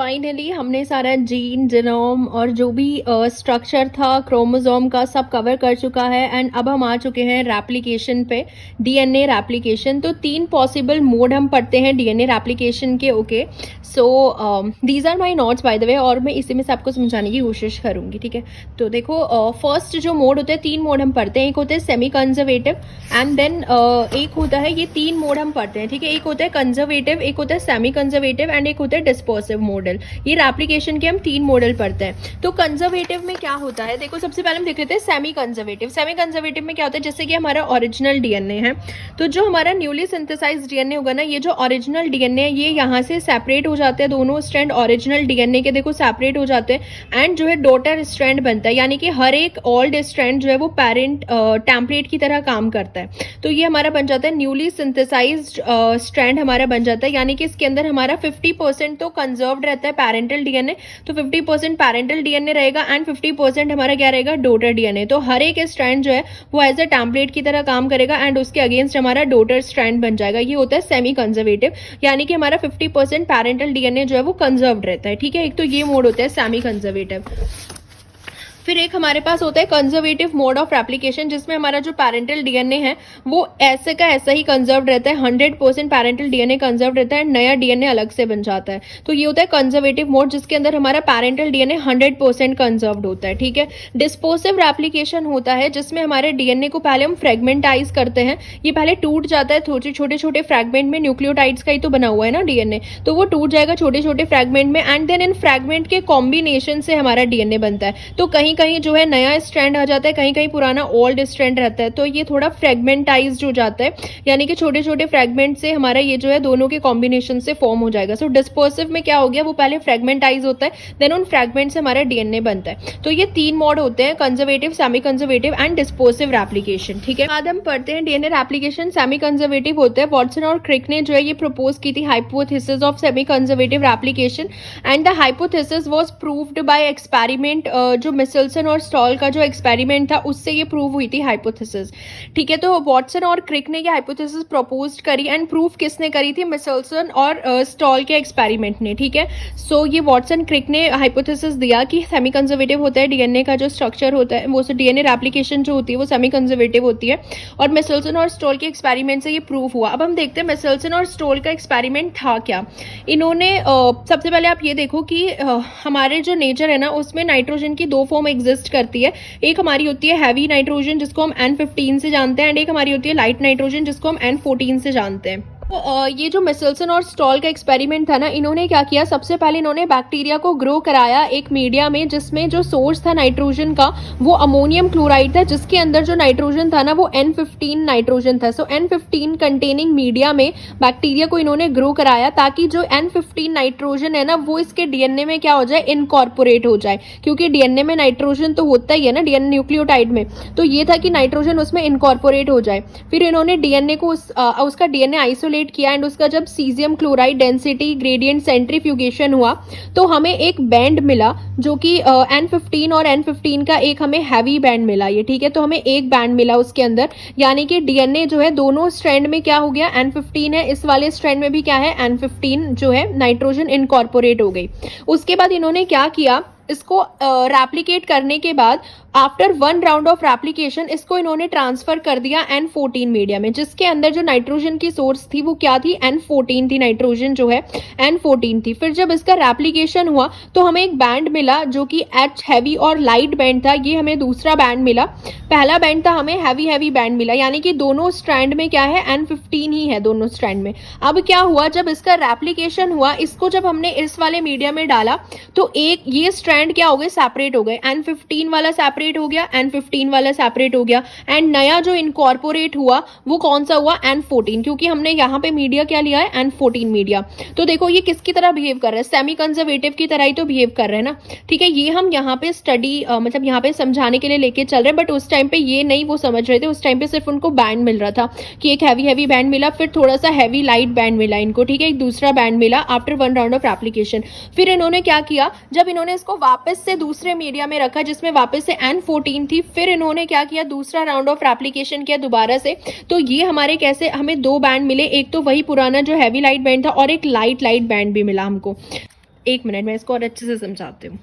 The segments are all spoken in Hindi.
फाइनली हमने सारा जीन जीनोम और जो भी स्ट्रक्चर था क्रोमोसोम का सब कवर कर चुका है एंड अब हम आ चुके हैं रेप्लिकेशन पे, डीएनए रेप्लिकेशन। तो 3 पॉसिबल मोड हम पढ़ते हैं डीएनए रेप्लिकेशन के। Okay, so these are my notes by the way, और मैं इसी में से आपको समझाने की कोशिश करूंगी। ठीक है, तो देखो फर्स्ट जो मोड होते हैं, 3 मोड हम पढ़ते हैं। एक होते हैं सेमी कंजर्वेटिव एंड देन एक होता है, ये 3 मोड हम पढ़ते हैं। ठीक है, एक होता है कंजर्वेटिव, एक होता है सेमी कंजर्वेटिव एंड एक होता है डिस्पर्सिव मॉडल। ये रेप्लिकेशन के हम 3 मॉडल पढ़ते हैं। तो कंजर्वेटिव में क्या होता है, देखो सबसे पहले हम देख लेते हैं सेमी कंजर्वेटिव। सेमी कंजर्वेटिव में क्या होता है, जैसे कि हमारा ओरिजिनल डीएनए है, तो जो हमारा न्यूली सिंथेसाइज्ड डीएनए होगा ना, ये जो ओरिजिनल डीएनए है, ये यहाँ से सेपरेट हो जाते हैं, दोनों स्ट्रैंड ओरिजिनल डीएनए के देखो सेपरेट हो जाते हैं एंड जो है डॉटर स्ट्रैंड बनता है, यानी कि हर एक ओल्ड स्ट्रैंड जो है वो पेरेंट टेम्पलेट की तरह काम करता है। तो ये हमारा बन जाता है न्यूली सिंथेसाइज्ड स्ट्रैंड हमारा बन जाता है, यानी कि इसके अंदर हमारा 50% तो कंजर्व्ड रहता है पेरेंटल डीएनए, तो 50% पेरेंटल डीएनए रहेगा एंड 50% हमारा क्या रहेगा, डॉटर डीएनए। तो हर एक स्ट्रैंड जो है वो एज अ टेम्पलेट की तरह काम करेगा एंड उसके अगेंस्ट हमारा डॉटर स्ट्रैंड बन जाएगा। ये होता है सेमी कंजर्वेटिव, यानी कि हमारा 50% पेरेंटल डीएनए जो है वो कंजर्व्ड रहता है। ठीक है, एक तो ये मोड होता है सेमी कंजर्वेटिव। फिर एक हमारे पास होता है कंजर्वेटिव मोड ऑफ रेप्लिकेशन, जिसमें हमारा जो पेरेंटल डीएनए है वो ऐसे का ऐसा ही कंजर्व रहता है, 100% पेरेंटल डीएनए कंजर्व रहता है, नया डीएनए अलग से बन जाता है। तो ये होता है कंजर्वेटिव मोड, जिसके अंदर हमारा पेरेंटल डीएनए 100% कंजर्व्ड होता है। ठीक है, डिस्पोसिव रेप्लिकेशन होता है, जिसमें हमारे डीएनए को पहले हम फ्रेगमेंटाइज करते हैं, ये पहले टूट जाता है छोटे छोटे फ्रेगमेंट में, न्यूक्लियोटाइड्स का ही तो बना हुआ है ना डीएनए, तो वो टूट जाएगा छोटे छोटे फ्रेगमेंट में एंड देन इन फ्रेगमेंट के कॉम्बिनेशन से हमारा डीएनए बनता है। तो कहीं कहीं जो है नया स्ट्रैंड आ जाता है, कहीं कहीं पुराना ओल्ड स्ट्रैंड रहता है, तो ये थोड़ा फ्रेगमेंटाइज्ड हो जाता है, यानी कि छोटे छोटे फ्रेगमेंट से हमारा ये जो है दोनों के कॉम्बिनेशन से फॉर्म हो जाएगा। सो डिस्पर्सिव में क्या हो गया, वो पहले फ्रेगमेंटाइज होता है, देन उन फ्रेगमेंट से हमारा डीएनए बनता है। तो ये 3 मोड होते हैं, conservative, semi conservative and dispersive replication. ठीक है, बाद हम पढ़ते हैं डीएनए रेप्लिकेशन सेमी कंजर्वेटिव होता है। वॉटसन और क्रिक ने जो है ये प्रपोज की थी hypothesis of semi conservative replication and the hypothesis was proved bye experiment. जो मिचेल्सन और स्टॉल का जो एक्सपेरिमेंट था उससे ये प्रूव हुई थी हाइपोथेसिस। ठीक है, तो वॉटसन और क्रिक ने ये हाइपोथेसिस प्रपोज करी एंड प्रूव किसने करी थी, मिचेल्सन और स्टॉल के एक्सपेरिमेंट ने। ठीक है, सो ये वॉटसन क्रिक ने हाइपोथेसिस दिया कि सेमी कंजर्वेटिव होता है डीएनए का जो स्ट्रक्चर होता है, वो डीएनए रेप्लिकेशन जो होती है वो सेमी कंजर्वेटिव होती है, और मिचेल्सन और स्टॉल के एक्सपेरिमेंट से ये प्रूव हुआ। अब हम देखते हैं मिचेल्सन और स्टॉल का एक्सपेरिमेंट था क्या। इन्होंने सबसे पहले आप ये देखो कि हमारे जो नेचर है ना, उसमें नाइट्रोजन की 2 फॉर्म एग्जिस्ट करती है। एक हमारी होती है हैवी नाइट्रोजन, जिसको हम N15 से जानते हैं, एंड एक हमारी होती है लाइट नाइट्रोजन, जिसको हम N14 से जानते हैं। तो ये जो मिचेल्सन और स्टॉल का एक्सपेरिमेंट था ना, इन्होंने क्या किया, सबसे पहले इन्होंने बैक्टीरिया को ग्रो कराया एक मीडिया में, जिसमें जो सोर्स था नाइट्रोजन का वो अमोनियम क्लोराइड था, जिसके अंदर जो नाइट्रोजन था ना वो N15 नाइट्रोजन था। सो N15 कंटेनिंग मीडिया में बैक्टीरिया को इन्होंने ग्रो कराया, ताकि जो N15 नाइट्रोजन है ना वो इसके डीएनए में क्या हो जाए, इनकॉर्पोरेट हो जाए, क्योंकि डीएनए में नाइट्रोजन तो होता ही है ना डीएनए न्यूक्लियोटाइड में, तो ये था कि नाइट्रोजन उसमें इनकॉर्पोरेट हो जाए। फिर इन्होंने डीएनए को उसका डीएनए आइसोलेट किया एंड उसका जब caesium chloride density gradient centrifugation हुआ तो हमें एक बैंड मिला, जो कि N15 और N15 का एक हमें हैवी बैंड मिला ये। ठीक है, तो हमें एक बैंड मिला उसके अंदर, यानी कि डीएनए जो है दोनों स्ट्रैंड में क्या हो गया, N15 है, इस वाले स्ट्रैंड में भी क्या है, N15 जो है नाइट्रोजन इनकॉर्पोरेट हो गई। उसके बाद इन्होंने क्या किया, इसको रेप्लिकेट करने के बाद आफ्टर 1 राउंड ऑफ रेप्लिकेशन इसको इन्होंने ट्रांसफर कर दिया N14 मीडिया में, जिसके अंदर जो नाइट्रोजन की सोर्स थी वो क्या थी, N14 थी, नाइट्रोजन जो है N14 थी। फिर जब इसका रेप्लिकेशन हुआ तो हमें एक बैंड मिला जो कि H हैवी और लाइट बैंड था, ये हमें दूसरा बैंड मिला। पहला बैंड था हमें हैवी बैंड मिला, यानी कि दोनों स्ट्रैंड में क्या है, N15 ही है दोनों स्ट्रैंड में। अब क्या हुआ, जब इसका रेप्लिकेशन हुआ, इसको जब हमने इस वाले मीडिया में डाला तो एक ये स्ट्रैंड क्या हो गए, सेपरेट हो गए, N15 वाला सेपरेट हो गया, N15 वाला सेपरेट हो गया एंड नया जो इनकॉर्पोरेट हुआ वो कौन सा हुआ, N14, क्योंकि हमने यहाँ पे मीडिया क्या लिया है, N14 मीडिया। तो देखो ये किसकी तरह बिहेव कर रहा है, सेमी कंजर्वेटिव की तरह ही तो बिहेव कर रहे हैं ना। ठीक है, ये हम यहाँ पे स्टडी मतलब यहाँ पे समझाने के लिए लेके चल रहे हैं, बट उस टाइम पे ये नहीं वो समझ रहे थे, उस टाइम पे सिर्फ उनको बैंड मिल रहा था कि एक हैवी बैंड मिला, फिर थोड़ा सा हैवी लाइट बैंड मिला इनको। ठीक है, एक दूसरा बैंड मिला आफ्टर 1 राउंड ऑफ एप्लीकेशन। फिर इन्होंने क्या किया, जब इन्होंने इसको वापस से दूसरे मीडिया में रखा जिसमें वापस से N14 थी, फिर इन्होंने क्या किया, दूसरा राउंड ऑफ रेप्लिकेशन किया दोबारा से। तो ये हमारे कैसे, हमें 2 बैंड मिले, एक तो वही पुराना जो हैवी लाइट बैंड था और एक लाइट बैंड भी मिला हमको। एक मिनट मैं इसको और अच्छे से समझाती हूँ।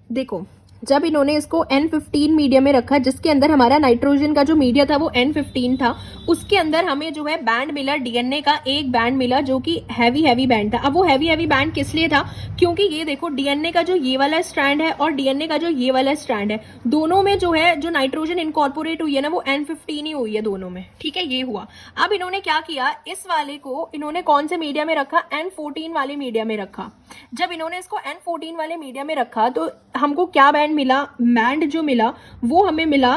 देखो, जब इन्होंने इसको N15 मीडिया में रखा, जिसके अंदर हमारा नाइट्रोजन का जो मीडिया था वो N15 था, उसके अंदर हमें जो है बैंड मिला डीएनए का, एक बैंड मिला जो कि हैवी बैंड था। अब वो हैवी बैंड किस लिए था, क्योंकि ये देखो डीएनए का जो ये वाला स्ट्रैंड है और डीएनए का जो ये वाला स्ट्रैंड है, दोनों में जो है जो नाइट्रोजन इनकॉर्पोरेट हुई है ना वो N15 ही हुई है दोनों में, ठीक है, ये हुआ। अब इन्होंने क्या किया, इस वाले को इन्होंने कौन से मीडिया में रखा, N14 वाले मीडिया में रखा। जब इन्होंने इसको N14 वाले मीडिया में रखा तो हमको क्या बैंड मिला, बैंड जो मिला वो हमें मिला,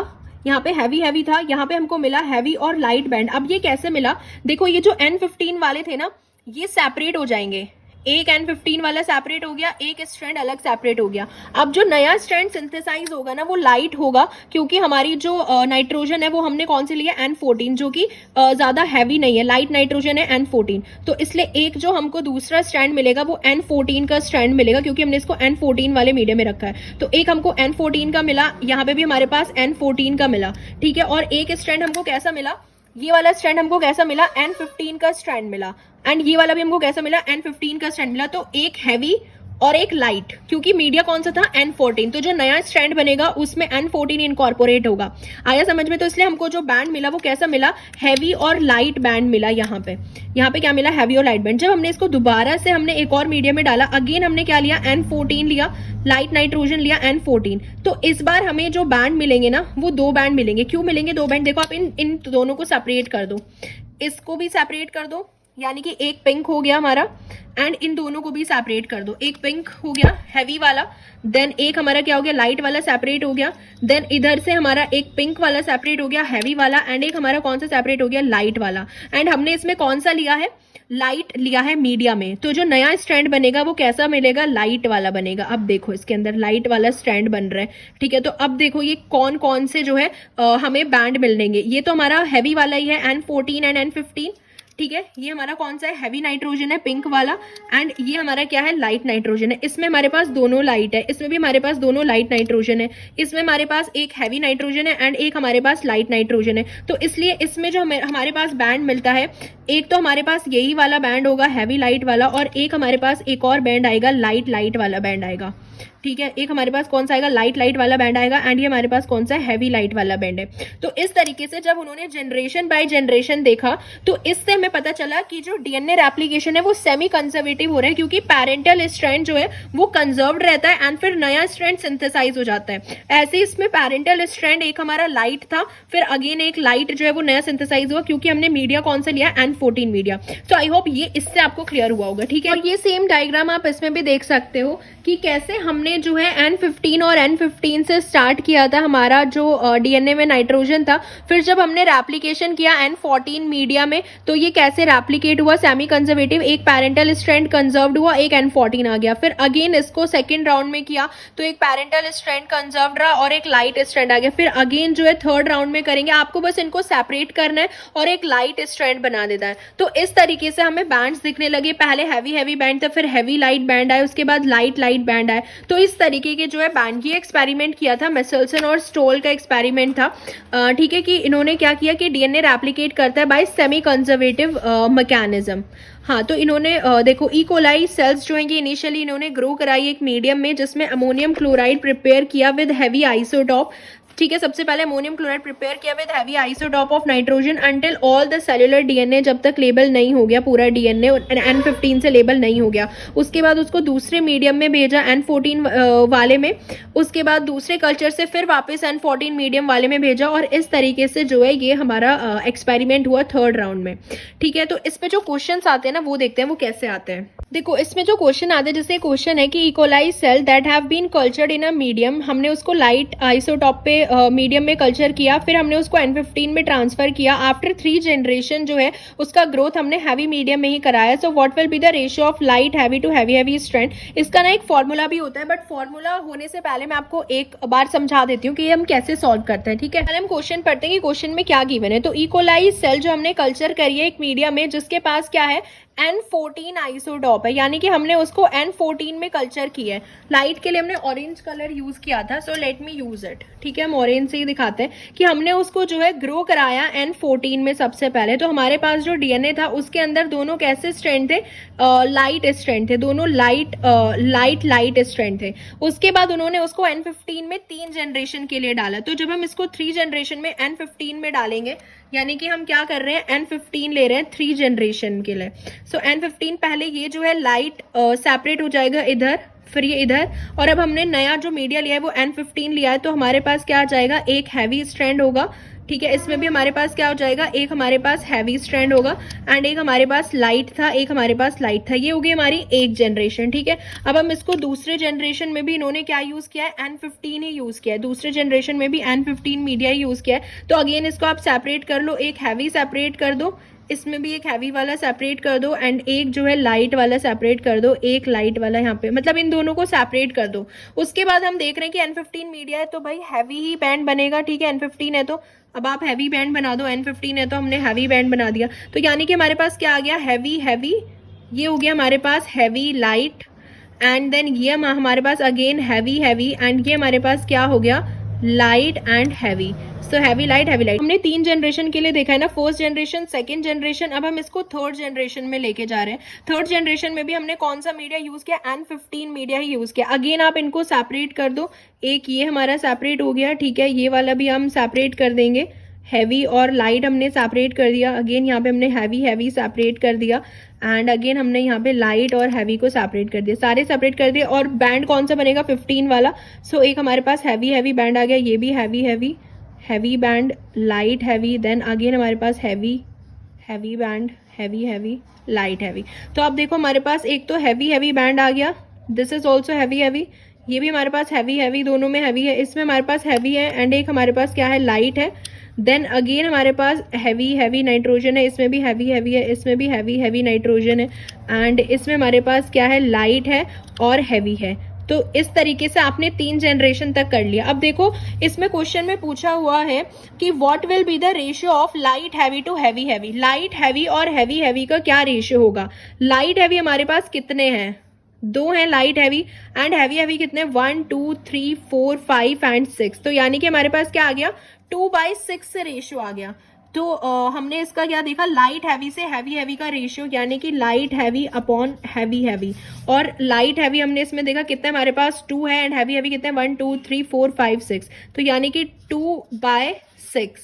यहाँ पे हैवी था, यहाँ पे हमको मिला हैवी और लाइट बैंड। अब ये कैसे मिला, देखो ये जो N15 वाले थे ना ये सेपरेट हो जाएंगे, एक N15 वाला सेपरेट हो गया, एक स्ट्रैंड अलग सेपरेट हो गया। अब जो नया स्ट्रैंड सिंथेसाइज होगा ना वो लाइट होगा, क्योंकि हमारी जो नाइट्रोजन है वो हमने कौन से लिया, N14, जो कि ज्यादा हैवी नहीं है, लाइट नाइट्रोजन है N14। तो इसलिए एक जो हमको दूसरा स्ट्रैंड मिलेगा वो N14 का स्ट्रैंड मिलेगा, क्योंकि हमने इसको N14 वाले मीडियम में रखा है। तो एक हमको N14 का मिला, यहाँ पे भी हमारे पास N14 का मिला, ठीक है। और एक स्ट्रैंड हमको कैसा मिला, ये वाला स्ट्रैंड हमको कैसा मिला, N15 का स्ट्रैंड मिला, एंड ये वाला भी हमको कैसा मिला, N15 का स्ट्रैंड मिला। तो एक हैवी और एक लाइट, क्योंकि मीडिया कौन सा था, N14। तो जो नया स्ट्रैंड बनेगा उसमें N14 इनकॉर्पोरेट होगा। आया समझ में। तो इसलिए हमको जो बैंड मिला वो कैसा मिला, हैवी और लाइट बैंड मिला। यहाँ पे क्या मिला, हैवी और लाइट बैंड। जब हमने इसको दोबारा से हमने एक और मीडिया में डाला, अगेन हमने क्या लिया, N14 लिया, लाइट नाइट्रोजन लिया N14। तो इस बार हमें जो बैंड मिलेंगे ना वो दो बैंड मिलेंगे। क्यों मिलेंगे दो बैंड, देखो आप इन दोनों को सेपरेट कर दो, इसको भी सेपरेट कर दो, यानी कि एक पिंक हो गया हमारा, एंड इन दोनों को भी सेपरेट कर दो, एक पिंक हो गया हैवी वाला, देन एक हमारा क्या हो गया, लाइट वाला सेपरेट हो गया, देन इधर से हमारा एक पिंक वाला सेपरेट हो गया हैवी वाला, एंड एक हमारा कौन सा सेपरेट हो गया, लाइट वाला। एंड हमने इसमें कौन सा लिया है, लाइट लिया है मीडिया में। तो जो नया स्ट्रैंड बनेगा वो कैसा मिलेगा, लाइट वाला बनेगा। अब देखो इसके अंदर लाइट वाला स्ट्रैंड बन रहा है, ठीक है। तो अब देखो ये कौन कौन से जो है हमें बैंड मिलेंगे। ये तो हमारा हैवी वाला ही है, N14 एंड N15, ठीक है। ये हमारा कौन सा है, हैवी नाइट्रोजन है, पिंक वाला, एंड ये हमारा क्या है, लाइट नाइट्रोजन है। इसमें हमारे पास दोनों लाइट है, इसमें भी हमारे पास दोनों लाइट नाइट्रोजन है, इसमें हमारे पास एक हैवी नाइट्रोजन है एंड एक हमारे पास लाइट नाइट्रोजन है। तो इसलिए इसमें जो हमारे पास बैंड मिलता है, एक तो हमारे पास यही वाला बैंड होगा हैवी लाइट वाला, और एक हमारे पास एक और बैंड आएगा लाइट वाला बैंड आएगा, ठीक है। एक हमारे पास कौन सा आएगा, लाइट वाला बैंड आएगा, एंड ये हमारे पास कौन सा हैवी लाइट वाला बैंड है। तो इस तरीके से जब उन्होंने जनरेशन बाय जनरेशन देखा तो इससे हमें पता चला कि जो डीएनए रेप्लिकेशन है वो सेमी कंजर्वेटिव हो रहा है, क्योंकि पैरेंटल स्ट्रैंड जो है वो कंजर्व्ड रहता है एंड फिर नया स्ट्रैंड सिंथेसाइज हो जाता है। ऐसे इसमें पैरेंटल स्ट्रैंड एक हमारा लाइट था, फिर अगेन एक लाइट जो है वो नया सिंथेसाइज हुआ, क्योंकि हमने मीडिया कौन सा लिया, N14 मीडिया। तो आई होप ये इससे आपको क्लियर हुआ होगा, ठीक है। और ये सेम डायग्राम आप इसमें भी देख सकते हो कि कैसे हमने जो है N15 और N15 से स्टार्ट किया था हमारा जो डीएनए में नाइट्रोजन था, फिर जब हमने रेप्लिकेशन किया N14 मीडिया में तो ये कैसे रेप्लिकेट हुआ, सेमी कंजर्वेटिव, एक पैरेंटल स्ट्रैंड कंजर्व्ड हुआ, एक N14 आ गया। फिर अगेन इसको सेकंड राउंड में किया तो एक पैरेंटल स्ट्रैंड कंजर्व्ड रहा और एक लाइट स्ट्रैंड आ गया। फिर अगेन जो है थर्ड राउंड में करेंगे, आपको बस इनको सेपरेट करना है और एक लाइट स्ट्रैंड बना देता है। तो इस तरीके से हमें बैंड्स दिखने लगे, पहले हैवी बैंड था, फिर हैवी लाइट बैंड आया, उसके बाद लाइट बैंड आया। तो इस तरीके के जो है बैंड, ये एक्सपेरिमेंट किया था मिचेल्सन और स्टोल का एक्सपेरिमेंट था, ठीक है, कि इन्होंने क्या किया कि डीएनए रेप्लिकेट करता है बाय सेमी कंजर्वेटिव मैकेनिज्म। हाँ, तो इन्होंने देखो ई कोलाई सेल्स जो हैं ये इनिशियली इन्होंने ग्रो कराई एक मीडियम में जिसमें अमोनियम क्लोराइड प्रिपेयर किया विद हैवी आइसोटॉप, ठीक है। सबसे पहले अमोनियम क्लोराइड प्रिपेयर किया with heavy isotope of nitrogen until all the cellular DNA, जब तक लेबल नहीं हो गया पूरा डीएनए N15 से लेबल नहीं हो गया। उसके बाद उसको दूसरे मीडियम में भेजा N14 वाले में, उसके बाद दूसरे कल्चर से फिर वापस N14 मीडियम वाले में भेजा, और इस तरीके से जो है ये हमारा एक्सपेरिमेंट हुआ थर्ड राउंड में, ठीक है। तो इसमें जो क्वेश्चन आते हैं ना वो देखते हैं वो कैसे आते हैं। देखो इसमें जो क्वेश्चन आते हैं, जैसे क्वेश्चन है कि E coli cell that have been cultured in a medium, हमने उसको लाइट आइसोटॉप पे मीडियम में कल्चर किया, फिर हमने उसको N15 में ट्रांसफर किया। आफ्टर 3 जनरेशन जो है उसका ग्रोथ हमने हैवी मीडियम में ही कराया। So what will be the ratio of light heavy to heavy strand. इसका ना एक फॉर्मूला भी होता है, बट फॉर्मूला होने से पहले मैं आपको एक बार समझा देती हूँ कि ये हम कैसे सॉल्व करते हैं, ठीक है। पहले हम क्वेश्चन पढ़ते हैं कि क्वेश्चन में क्या गिवन है। तो इकोलाई सेल जो हमने कल्चर करी है एक मीडियम में जिसके पास क्या है, N14 आइसोटॉप है, यानी कि हमने उसको N14 में कल्चर किया है। लाइट के लिए हमने ऑरेंज कलर यूज किया था, so let me use it. ठीक है, हम ऑरेंज से ही दिखाते हैं कि हमने उसको जो है ग्रो कराया N14 में सबसे पहले। तो हमारे पास जो डीएनए था उसके अंदर दोनों कैसे स्ट्रैंड थे, लाइट स्ट्रैंड थे, दोनों लाइट स्ट्रैंड थे। उसके बाद उन्होंने उसको N15 में 3 जनरेशन के लिए डाला। तो जब हम इसको 3 जनरेशन में N15 में डालेंगे, यानी कि हम क्या कर रहे हैं, N15 ले रहे हैं 3 जनरेशन के लिए। सो N15 पहले ये जो है लाइट सेपरेट हो जाएगा इधर, फिर ये इधर, और अब हमने नया जो मीडिया लिया है वो N15 लिया है। तो हमारे पास क्या आ जाएगा, एक हैवी स्ट्रैंड होगा। ठीक है, इसमें भी हमारे पास क्या हो जाएगा, एक हमारे पास हैवी स्ट्रैंड होगा एंड एक हमारे पास लाइट था, एक हमारे पास लाइट था। ये होगी हमारी एक जनरेशन। ठीक है, अब हम इसको दूसरे जनरेशन में भी इन्होंने क्या यूज किया है, N15 ही यूज किया है। दूसरे जनरेशन में भी N15 मीडिया ही यूज किया है। तो अगेन इसको आप सेपरेट कर लो, एक हैवी सेपरेट कर दो, इसमें भी एक हैवी वाला सेपरेट कर दो एंड एक जो है लाइट वाला सेपरेट कर दो, एक लाइट वाला यहाँ पे, मतलब इन दोनों को सेपरेट कर दो। उसके बाद हम देख रहे हैं कि N15 मीडिया है तो भाई हैवी ही बैंड बनेगा। ठीक है, N15 है तो अब आप हैवी बैंड बना दो, N15 है तो हमने हैवी बैंड बना दिया। तो यानी कि हमारे पास क्या आ गया, हैवी हैवी, ये हो गया हमारे पास हैवी लाइट एंड देन ये हमारे पास अगेन हैवी हैवी एंड ये हमारे पास क्या हो गया, light and heavy. So heavy light heavy light हमने 3 जनरेशन के लिए देखा है ना, फर्स्ट जनरेशन, सेकंड जनरेशन। अब हम इसको थर्ड जनरेशन में लेके जा रहे हैं। थर्ड जनरेशन में भी हमने कौन सा मीडिया यूज किया, N15 मीडिया ही यूज किया। अगेन आप इनको सेपरेट कर दो, एक ये हमारा सेपरेट हो गया। ठीक है, ये वाला भी हम सेपरेट कर देंगे, हैवी और लाइट हमने सेपरेट कर दिया। अगेन यहाँ पे हमने हैवी हैवी सेपरेट कर दिया एंड अगेन हमने यहाँ पे लाइट और हैवी को सेपरेट कर दिया, सारे सेपरेट कर दिए। और बैंड कौन सा बनेगा, 15 वाला। सो एक हमारे पास हैवी हैवी बैंड आ गया, ये भी heavy heavy, heavy band, light heavy, then again हमारे पास heavy heavy band, heavy heavy, light heavy. तो आप देखो हमारे पास एक तो हैवी हैवी बैंड आ गया, this is also heavy heavy, ये भी हमारे पास हैवी हैवी, दोनों में हैवी है। इसमें हमारे पास हैवी है एंड एक हमारे पास क्या है, लाइट है। देन अगेन हमारे पास हैवी हैवी नाइट्रोजन है, इसमें भी हैवी हैवी है, इसमें भी हैवी हैवी नाइट्रोजन है एंड इसमें हमारे पास क्या है, लाइट है और हैवी है। तो इस तरीके से आपने 3 जनरेशन तक कर लिया। अब देखो इसमें क्वेश्चन में पूछा हुआ है कि what will be the ratio of light heavy to heavy heavy. Light heavy और हैवी हैवी का क्या रेशियो होगा। लाइट हैवी हमारे पास कितने हैं, 2 हैं light heavy and heavy heavy कितने, 1 2 3 4 5 एंड 6। तो यानी कि हमारे पास क्या आ गया, 2/6 से रेशियो आ गया। तो हमने इसका क्या देखा, लाइट हैवी से हैवी हैवी का रेशियो, यानी कि light heavy upon heavy heavy. और लाइट हैवी हमने इसमें देखा कितना हमारे पास 2 है एंड हैवी हैवी कितने 1 2 3 4 5 6। तो यानी कि 2/6,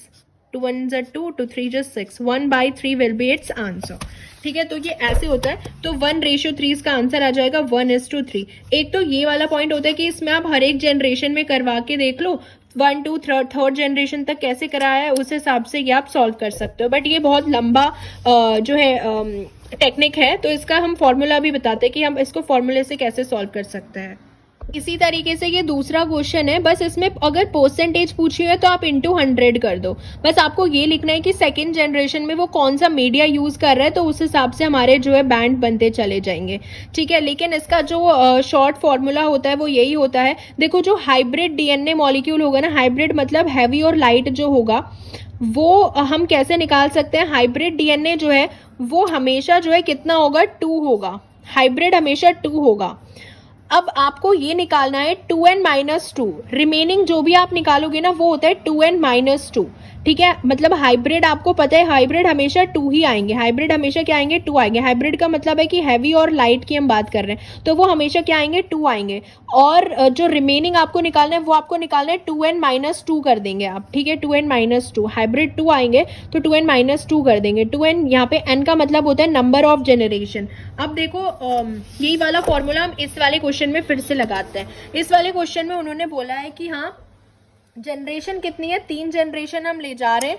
2 1 2 2 3 6, 1/3 विल बी इट्स आंसर। ठीक है, तो ये ऐसे होता है। तो 1:3 इसका आंसर आ जाएगा 1:3। एक तो ये वाला पॉइंट होता है कि इसमें आप हर एक जनरेशन में करवा के देख लो, 1 2 थर्ड जनरेशन तक कैसे कराया है उस हिसाब से ये आप सॉल्व कर सकते हो। बट ये बहुत लंबा जो है टेक्निक है, तो इसका हम फॉर्मूला भी बताते हैं कि हम इसको फॉर्मूले से कैसे सॉल्व कर सकते हैं। इसी तरीके से ये दूसरा क्वेश्चन है, बस इसमें अगर परसेंटेज पूछी है तो आप इंटू 100 कर दो। बस आपको ये लिखना है कि सेकंड जनरेशन में वो कौन सा मीडिया यूज कर रहा है, तो उस हिसाब से हमारे जो है बैंड बनते चले जाएंगे। ठीक है, लेकिन इसका जो शॉर्ट फॉर्मूला होता है वो यही होता है। देखो जो हाइब्रिड डीएनए मॉलिक्यूल होगा ना, हाइब्रिड मतलब हैवी और लाइट जो होगा, वो हम कैसे निकाल सकते हैं। हाइब्रिड डीएनए जो है वो हमेशा जो है कितना होगा, 2 होगा। हाइब्रिड हमेशा 2 होगा। अब आपको ये निकालना है 2n-2, रिमेनिंग जो भी आप निकालोगे ना वो होता है 2n-2। ठीक है, मतलब हाइब्रिड आपको पता है हाइब्रिड हमेशा 2 ही आएंगे, हाइब्रिड हमेशा क्या आएंगे, 2 आएंगे। हाइब्रिड का मतलब है कि हैवी और लाइट की हम बात कर रहे हैं, तो वो हमेशा क्या आएंगे, 2 आएंगे। और जो रिमेनिंग आपको निकालना है वो आपको निकालना है 2n-2 कर देंगे आप। ठीक है, 2n-2, हाइब्रिड 2 आएंगे तो 2n-2 कर देंगे। 2n यहाँ पे n का मतलब होता है नंबर ऑफ जनरेशन। अब देखो यही वाला फॉर्मूला हम इस वाले क्वेश्चन में फिर से लगाते हैं। इस वाले क्वेश्चन में उन्होंने बोला है कि हाँ जनरेशन कितनी है, 3 जनरेशन हम ले जा रहे हैं।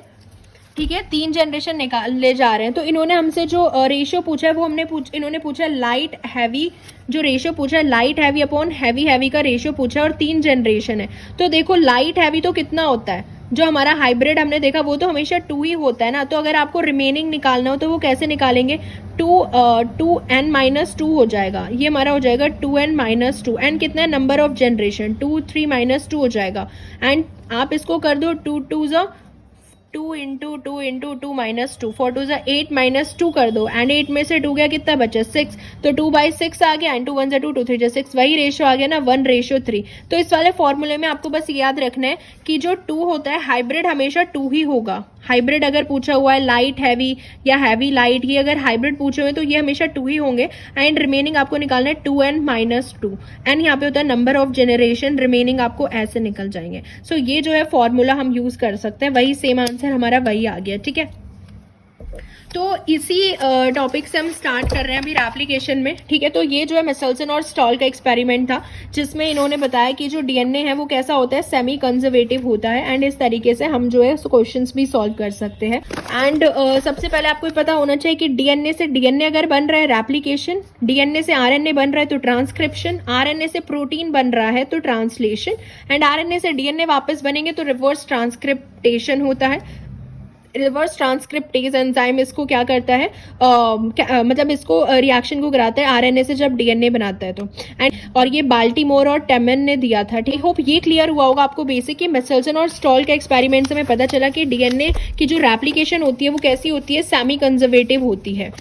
ठीक है, 3 जनरेशन ले जा रहे हैं। तो इन्होंने हमसे जो रेशियो पूछा है वो इन्होंने पूछा लाइट हैवी, जो रेशियो पूछा है light heavy upon heavy heavy का रेशियो पूछा है और 3 जनरेशन है। तो देखो लाइट हैवी तो कितना होता है, जो हमारा हाइब्रिड हमने देखा वो तो हमेशा 2 ही होता है ना। तो अगर आपको रिमेनिंग निकालना हो तो वो कैसे निकालेंगे, 2n-2 हो जाएगा। ये हमारा हो जाएगा 2n-2। एन कितना है, नंबर ऑफ जनरेशन, 2 3 -2 हो जाएगा। एंड आप इसको कर दो 2 2 2 इंटू 2 इंटू 2 माइनस 2, 4 2 8 माइनस 2 कर दो, एंड 8 में से 2 गया, कितना बचा 6, तो 2/6 आ गया, एंड 2 1 2 2 3 6, वही रेशियो आ गया ना 1:3। तो इस वाले फॉर्मूले में आपको बस याद रखना है कि जो 2 होता है हाइब्रिड हमेशा 2 ही होगा। हाइब्रिड अगर पूछा हुआ है लाइट हैवी या हैवी लाइट, ये अगर हाइब्रिड पूछे हुए तो ये हमेशा 2 ही होंगे, एंड रिमेनिंग आपको निकालना है 2n माइनस 2, एंड यहाँ पे होता है नंबर ऑफ जेनरेशन, रिमेनिंग आपको ऐसे निकल जाएंगे। सो ये जो है फॉर्मूला हम यूज कर सकते हैं, वही सेम आंसर हमारा वही आ गया, ठीक है। तो इसी टॉपिक से हम स्टार्ट कर रहे हैं अभी एप्लीकेशन में, ठीक है। तो ये जो है मिचेल्सन और स्टॉल का एक्सपेरिमेंट था, जिसमें इन्होंने बताया कि जो डीएनए है वो कैसा होता है, सेमी कंजर्वेटिव होता है, एंड इस तरीके से हम जो है क्वेश्चंस भी सॉल्व कर सकते हैं। एंड सबसे पहले आपको पता होना चाहिए कि डीएनए से डीएनए अगर बन रहा है रेप्लिकेशन, डीएनए से आरएनए बन रहा है तो ट्रांसक्रिप्शन, आरएनए से प्रोटीन बन रहा है तो ट्रांसलेशन, एंड आरएनए से डीएनए वापस बनेंगे तो रिवर्स ट्रांसक्रिप्टेशन होता है। रिवर्स ट्रांसक्रिप्टेज एंजाइम इसको क्या करता है, मतलब इसको रिएक्शन को कराता है आरएनए से जब डीएनए बनाता है तो। एंड और ये बाल्टीमोर और टेमन ने दिया था, ठीक। होप ये क्लियर हुआ होगा आपको बेसिक कि मिचेल्सन और स्टॉल के एक्सपेरिमेंट से हमें पता चला कि डीएनए की जो रेप्लिकेशन होती है वो कैसी होती है, सेमी कंजर्वेटिव होती है।